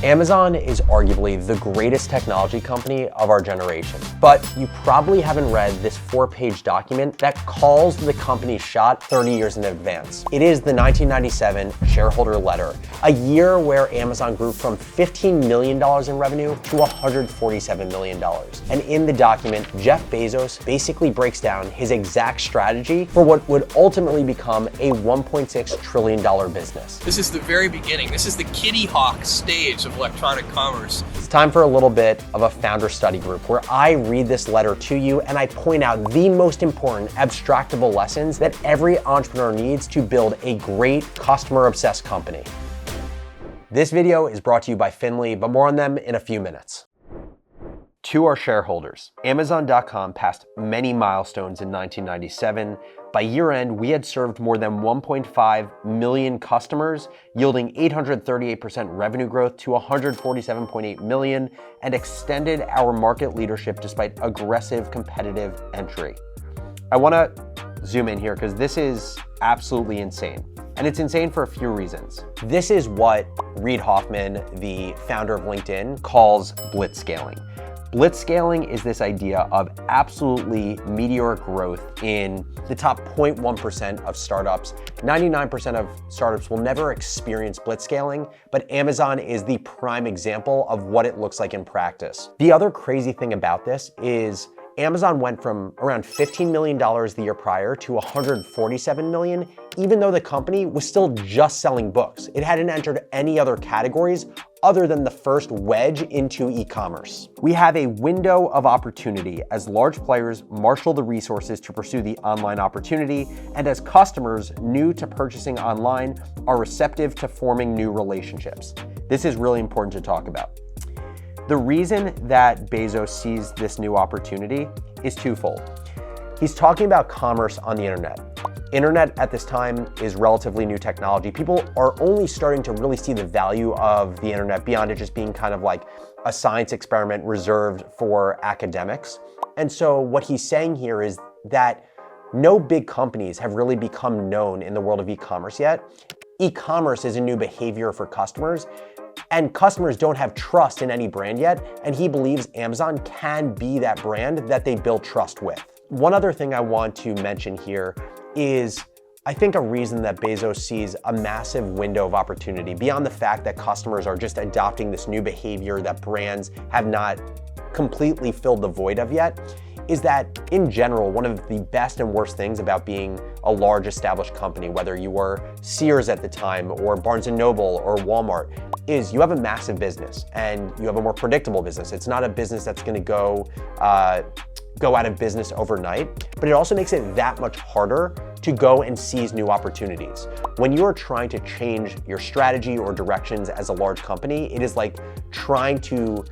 Amazon is arguably the greatest technology company of our generation, but you probably haven't read this 4-page document that calls the company's shot 30 years in advance. It is the 1997 shareholder letter, a year where Amazon grew from $15 million in revenue to $147 million. And in the document, Jeff Bezos basically breaks down his exact strategy for what would ultimately become a $1.6 trillion business. This is the very beginning. This is the Kitty Hawk stage of electronic commerce. It's time for a little bit of a founder study group where I read this letter to you and I point out the most important abstractable lessons that every entrepreneur needs to build a great customer-obsessed company. This video is brought to you by Finley, but more on them in a few minutes. To our shareholders, Amazon.com passed many milestones in 1997. By year end, we had served more than 1.5 million customers, yielding 838% revenue growth to 147.8 million, and extended our market leadership despite aggressive competitive entry. I wanna zoom in here because this is absolutely insane. And it's insane for a few reasons. This is what Reid Hoffman, the founder of LinkedIn, calls blitzscaling. Blitzscaling is this idea of absolutely meteoric growth in the top 0.1% of startups. 99% of startups will never experience blitzscaling, but Amazon is the prime example of what it looks like in practice. The other crazy thing about this is Amazon went from around $15 million the year prior to $147 million, even though the company was still just selling books. It hadn't entered any other categories other than the first wedge into e-commerce. We have a window of opportunity as large players marshal the resources to pursue the online opportunity, and as customers new to purchasing online are receptive to forming new relationships. This is really important to talk about. The reason that Bezos sees this new opportunity is twofold. He's talking about commerce on the internet. Internet at this time is relatively new technology. People are only starting to really see the value of the internet beyond it just being kind of like a science experiment reserved for academics. And so what he's saying here is that no big companies have really become known in the world of e-commerce yet. E-commerce is a new behavior for customers, and customers don't have trust in any brand yet, and he believes Amazon can be that brand that they build trust with. One other thing I want to mention here is I think a reason that Bezos sees a massive window of opportunity beyond the fact that customers are just adopting this new behavior that brands have not completely filled the void of yet is that in general, one of the best and worst things about being a large established company, whether you were Sears at the time or Barnes & Noble or Walmart, is you have a massive business and you have a more predictable business. It's not a business that's gonna go out of business overnight, but it also makes it that much harder to go and seize new opportunities. When you are trying to change your strategy or directions as a large company, it is like trying to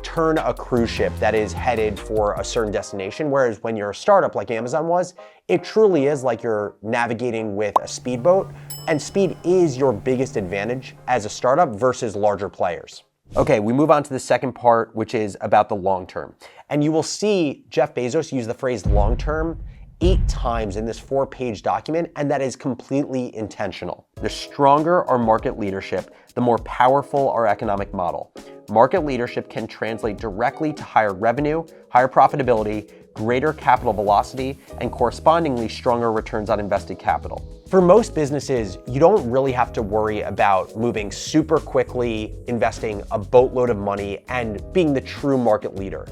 turn a cruise ship that is headed for a certain destination, whereas when you're a startup like Amazon was, it truly is like you're navigating with a speedboat, and speed is your biggest advantage as a startup versus larger players. Okay, we move on to the second part, which is about the long term. And you will see Jeff Bezos use the phrase long term 8 times in this 4-page document, and that is completely intentional. The stronger our market leadership, the more powerful our economic model. Market leadership can translate directly to higher revenue, higher profitability, greater capital velocity, and correspondingly stronger returns on invested capital. For most businesses, you don't really have to worry about moving super quickly, investing a boatload of money, and being the true market leader.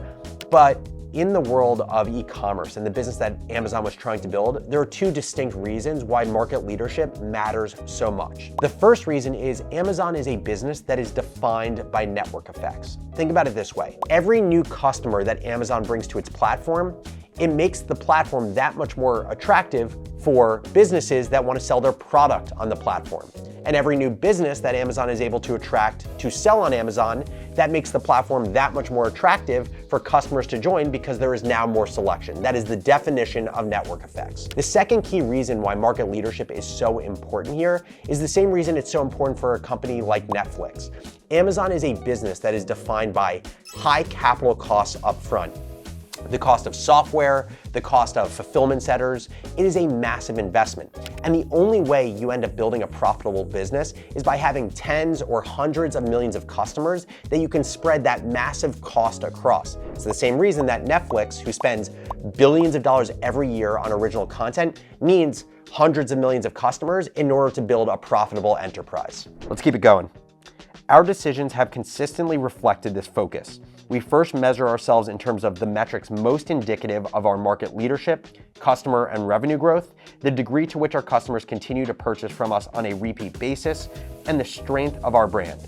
But in the world of e-commerce and the business that Amazon was trying to build, there are 2 distinct reasons why market leadership matters so much. The first reason is Amazon is a business that is defined by network effects. Think about it this way. Every new customer that Amazon brings to its platform, it makes the platform that much more attractive for businesses that want to sell their product on the platform. And every new business that Amazon is able to attract to sell on Amazon, that makes the platform that much more attractive for customers to join because there is now more selection. That is the definition of network effects. The second key reason why market leadership is so important here is the same reason it's so important for a company like Netflix. Amazon is a business that is defined by high capital costs upfront. The cost of software, the cost of fulfillment centers, it is a massive investment. And the only way you end up building a profitable business is by having tens or hundreds of millions of customers that you can spread that massive cost across. It's the same reason that Netflix, who spends billions of dollars every year on original content, needs hundreds of millions of customers in order to build a profitable enterprise. Let's keep it going. Our decisions have consistently reflected this focus. We first measure ourselves in terms of the metrics most indicative of our market leadership, customer and revenue growth, the degree to which our customers continue to purchase from us on a repeat basis, and the strength of our brand.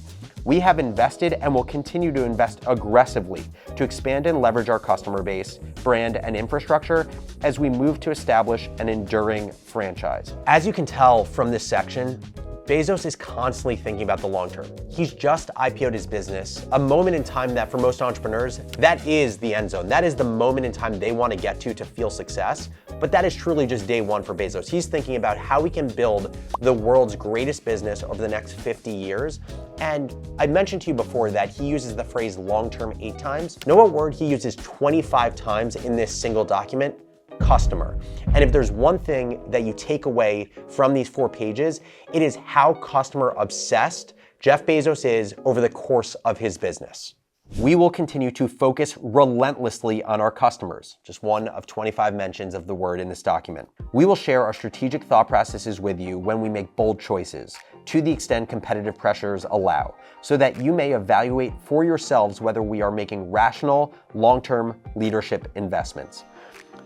We have invested and will continue to invest aggressively to expand and leverage our customer base, brand, and infrastructure as we move to establish an enduring franchise. As you can tell from this section, Bezos is constantly thinking about the long term. He's just IPO'd his business, a moment in time that for most entrepreneurs, that is the end zone. That is the moment in time they want to get to feel success. But that is truly just day one for Bezos. He's thinking about how we can build the world's greatest business over the next 50 years. And I mentioned to you before that he uses the phrase long-term 8 times. Know what word he uses 25 times in this single document? Customer. And if there's one thing that you take away from these 4 pages, it is how customer obsessed Jeff Bezos is over the course of his business. We will continue to focus relentlessly on our customers, just one of 25 mentions of the word in this document. We will share our strategic thought processes with you when we make bold choices, to the extent competitive pressures allow, so that you may evaluate for yourselves whether we are making rational, long-term leadership investments.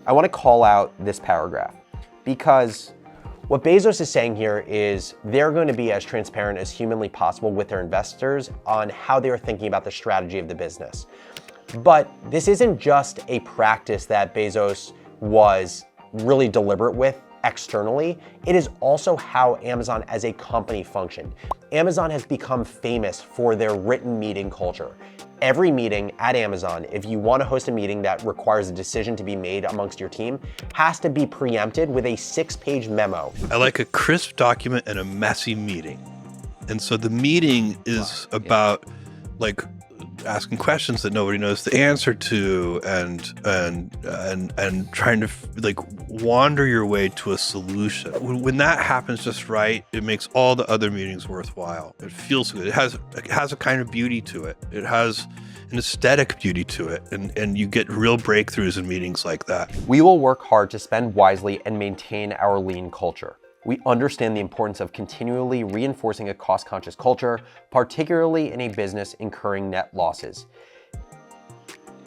I want to call out this paragraph because what Bezos is saying here is they're going to be as transparent as humanly possible with their investors on how they are thinking about the strategy of the business. But this isn't just a practice that Bezos was really deliberate with externally. It is also how Amazon as a company functioned. Amazon has become famous for their written meeting culture. Every meeting at Amazon, if you want to host a meeting that requires a decision to be made amongst your team, has to be preempted with a 6-page memo. I like a crisp document and a messy meeting. And so the meeting is about like asking questions that nobody knows the answer to and trying to like wander your way to a solution. When that happens just right, it makes all the other meetings worthwhile. It feels good. It has a kind of beauty to it. It has an aesthetic beauty to it. And you get real breakthroughs in meetings like that. We will work hard to spend wisely and maintain our lean culture. We understand the importance of continually reinforcing a cost-conscious culture, particularly in a business incurring net losses.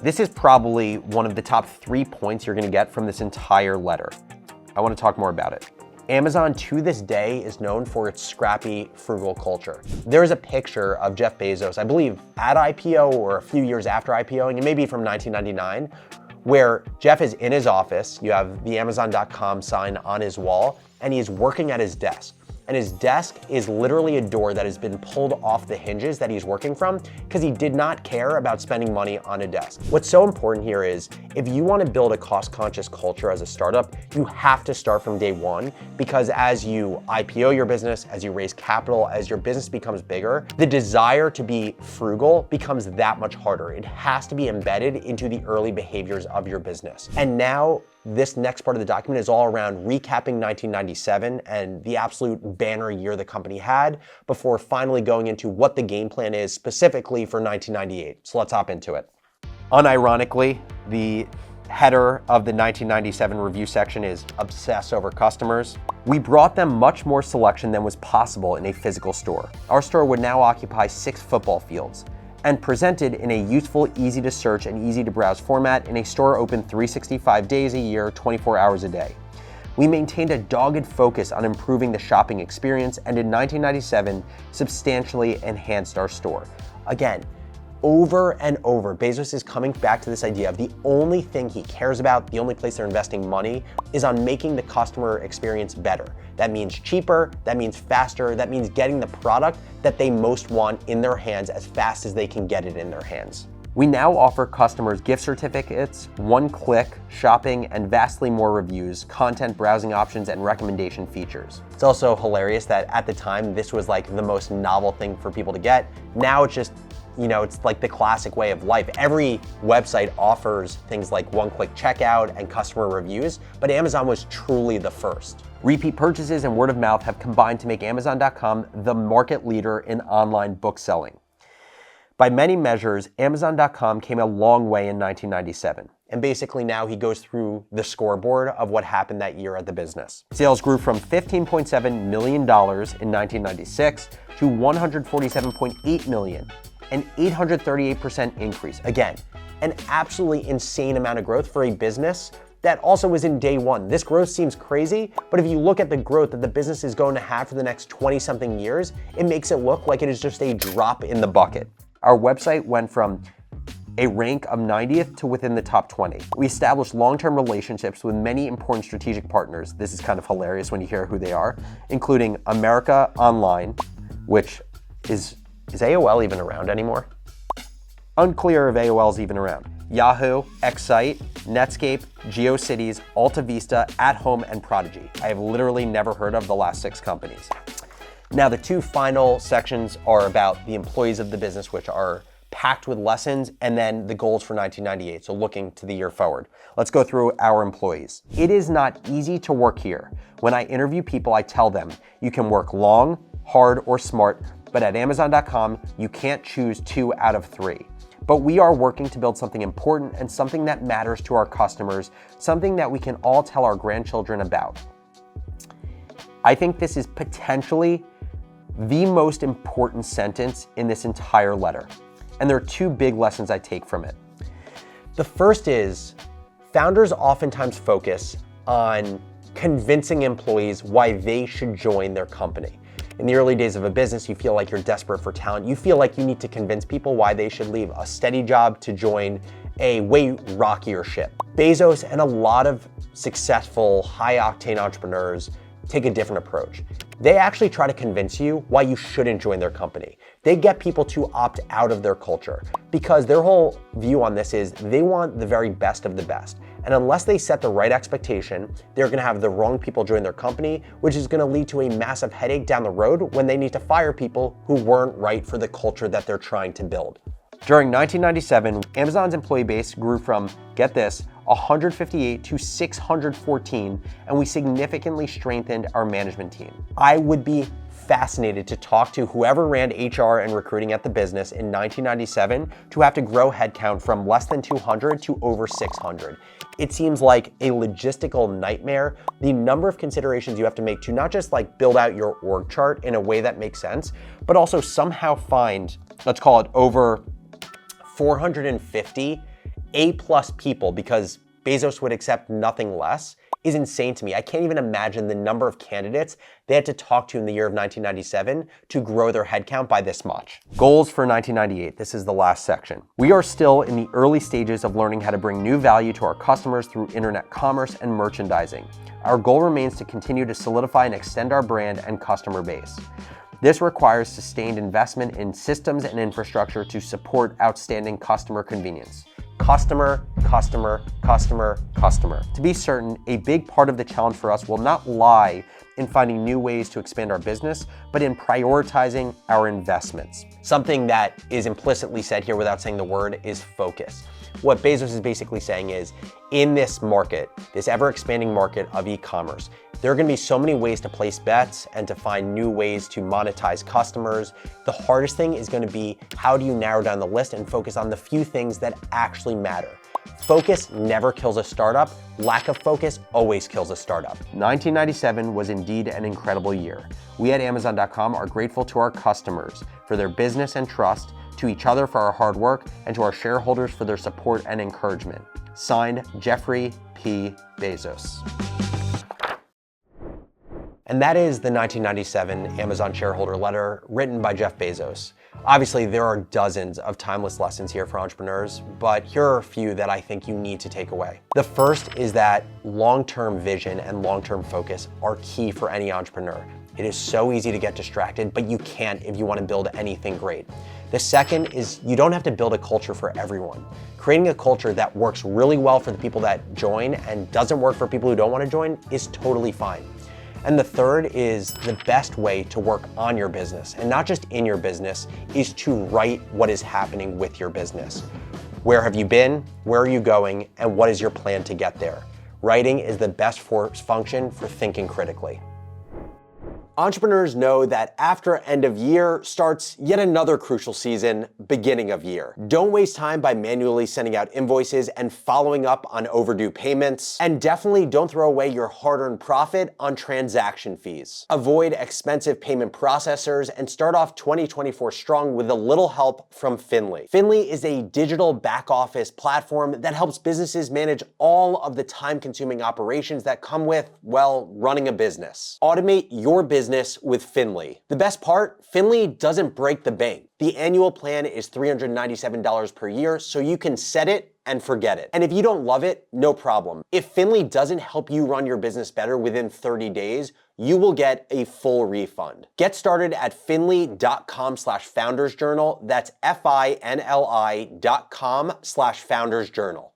This is probably one of the top 3 points you're going to get from this entire letter. I want to talk more about it. Amazon to this day is known for its scrappy, frugal culture. There's a picture of Jeff Bezos, I believe at IPO or a few years after IPOing, and maybe from 1999, where Jeff is in his office. You have the Amazon.com sign on his wall, and he's working at his desk. And his desk is literally a door that has been pulled off the hinges that he's working from because he did not care about spending money on a desk. What's so important here is if you want to build a cost-conscious culture as a startup, you have to start from day one, because as you IPO your business, as you raise capital, as your business becomes bigger, the desire to be frugal becomes that much harder. It has to be embedded into the early behaviors of your business. And now this next part of the document is all around recapping 1997 and the absolute banner year the company had before finally going into what the game plan is specifically for 1998. So let's hop into it. Unironically, the header of the 1997 review section is Obsess over customers. We brought them much more selection than was possible in a physical store. Our store would now occupy 6 football fields and presented in a useful, easy to search and easy to browse format in a store open 365 days a year, 24 hours a day. We maintained a dogged focus on improving the shopping experience and in 1997 substantially enhanced our store. Again, over and over, Bezos is coming back to this idea of the only thing he cares about, the only place they're investing money is on making the customer experience better. That means cheaper, that means faster, that means getting the product that they most want in their hands as fast as they can get it in their hands. We now offer customers gift certificates, one-click shopping, and vastly more reviews, content browsing options, and recommendation features. It's also hilarious that at the time, this was like the most novel thing for people to get. Now it's just it's like the classic way of life. Every website offers things like one-click checkout and customer reviews, but Amazon was truly the first. Repeat purchases and word of mouth have combined to make Amazon.com the market leader in online book selling. By many measures, Amazon.com came a long way in 1997. And basically now he goes through the scoreboard of what happened that year at the business. Sales grew from $15.7 million in 1996 to $147.8 million, an 838% increase. Again, an absolutely insane amount of growth for a business that also was in day one. This growth seems crazy, but if you look at the growth that the business is going to have for the next 20-something years, it makes it look like it is just a drop in the bucket. Our website went from a rank of 90th to within the top 20. We established long-term relationships with many important strategic partners. This is kind of hilarious when you hear who they are, including America Online, which is AOL even around anymore? Unclear if AOL is even around. Yahoo, Excite, Netscape, GeoCities, AltaVista, At Home, and Prodigy. I have literally never heard of the last 6 companies. Now, the 2 final sections are about the employees of the business, which are packed with lessons, and then the goals for 1998, so looking to the year forward. Let's go through our employees. It is not easy to work here. When I interview people, I tell them, you can work long, hard, or smart, but at Amazon.com, you can't choose 2 out of 3. But we are working to build something important and something that matters to our customers, something that we can all tell our grandchildren about. I think this is potentially the most important sentence in this entire letter. And there are 2 big lessons I take from it. The first is, founders oftentimes focus on convincing employees why they should join their company. In the early days of a business, you feel like you're desperate for talent. You feel like you need to convince people why they should leave a steady job to join a way rockier ship. Bezos and a lot of successful, high-octane entrepreneurs take a different approach. They actually try to convince you why you shouldn't join their company. They get people to opt out of their culture because their whole view on this is they want the very best of the best. And unless they set the right expectation, they're gonna have the wrong people join their company, which is gonna lead to a massive headache down the road when they need to fire people who weren't right for the culture that they're trying to build. During 1997, Amazon's employee base grew from, get this, 158 to 614, and we significantly strengthened our management team. I would be fascinated to talk to whoever ran HR and recruiting at the business in 1997 to have to grow headcount from less than 200 to over 600. It seems like a logistical nightmare. The number of considerations you have to make to not just like build out your org chart in a way that makes sense, but also somehow find, let's call it over 450 A+ people, because Bezos would accept nothing less, is insane to me. I can't even imagine the number of candidates they had to talk to in the year of 1997 to grow their headcount by this much. Goals for 1998. This is the last section. We are still in the early stages of learning how to bring new value to our customers through internet commerce and merchandising. Our goal remains to continue to solidify and extend our brand and customer base. This requires sustained investment in systems and infrastructure to support outstanding customer convenience. Customer, customer, customer, customer. To be certain, a big part of the challenge for us will not lie in finding new ways to expand our business, but in prioritizing our investments. Something that is implicitly said here without saying the word is focus. What Bezos is basically saying is, in this market, this ever-expanding market of e-commerce, there are gonna be so many ways to place bets and to find new ways to monetize customers. The hardest thing is gonna be, how do you narrow down the list and focus on the few things that actually matter? Focus never kills a startup. Lack of focus always kills a startup. 1997 was indeed an incredible year. We at Amazon.com are grateful to our customers for their business and trust, to each other for our hard work, and to our shareholders for their support and encouragement. Signed, Jeffrey P. Bezos. And that is the 1997 Amazon shareholder letter written by Jeff Bezos. Obviously, there are dozens of timeless lessons here for entrepreneurs, but here are a few that I think you need to take away. The first is that long-term vision and long-term focus are key for any entrepreneur. It is so easy to get distracted, but you can't if you want to build anything great. The second is you don't have to build a culture for everyone. Creating a culture that works really well for the people that join and doesn't work for people who don't want to join is totally fine. And the third is the best way to work on your business, and not just in your business, is to write what is happening with your business. Where have you been? Where are you going? And what is your plan to get there? Writing is the best function for thinking critically. Entrepreneurs know that after end of year starts yet another crucial season, beginning of year. Don't waste time by manually sending out invoices and following up on overdue payments. And definitely don't throw away your hard-earned profit on transaction fees. Avoid expensive payment processors and start off 2024 strong with a little help from Finly. Finly is a digital back office platform that helps businesses manage all of the time-consuming operations that come with, well, running a business. Automate your business with Finly. The best part, Finly doesn't break the bank. The annual plan is $397 per year, so you can set it and forget it. And if you don't love it, no problem. If Finly doesn't help you run your business better within 30 days, you will get a full refund. Get started at finly.com/foundersjournal. That's FINLI.com/foundersjournal.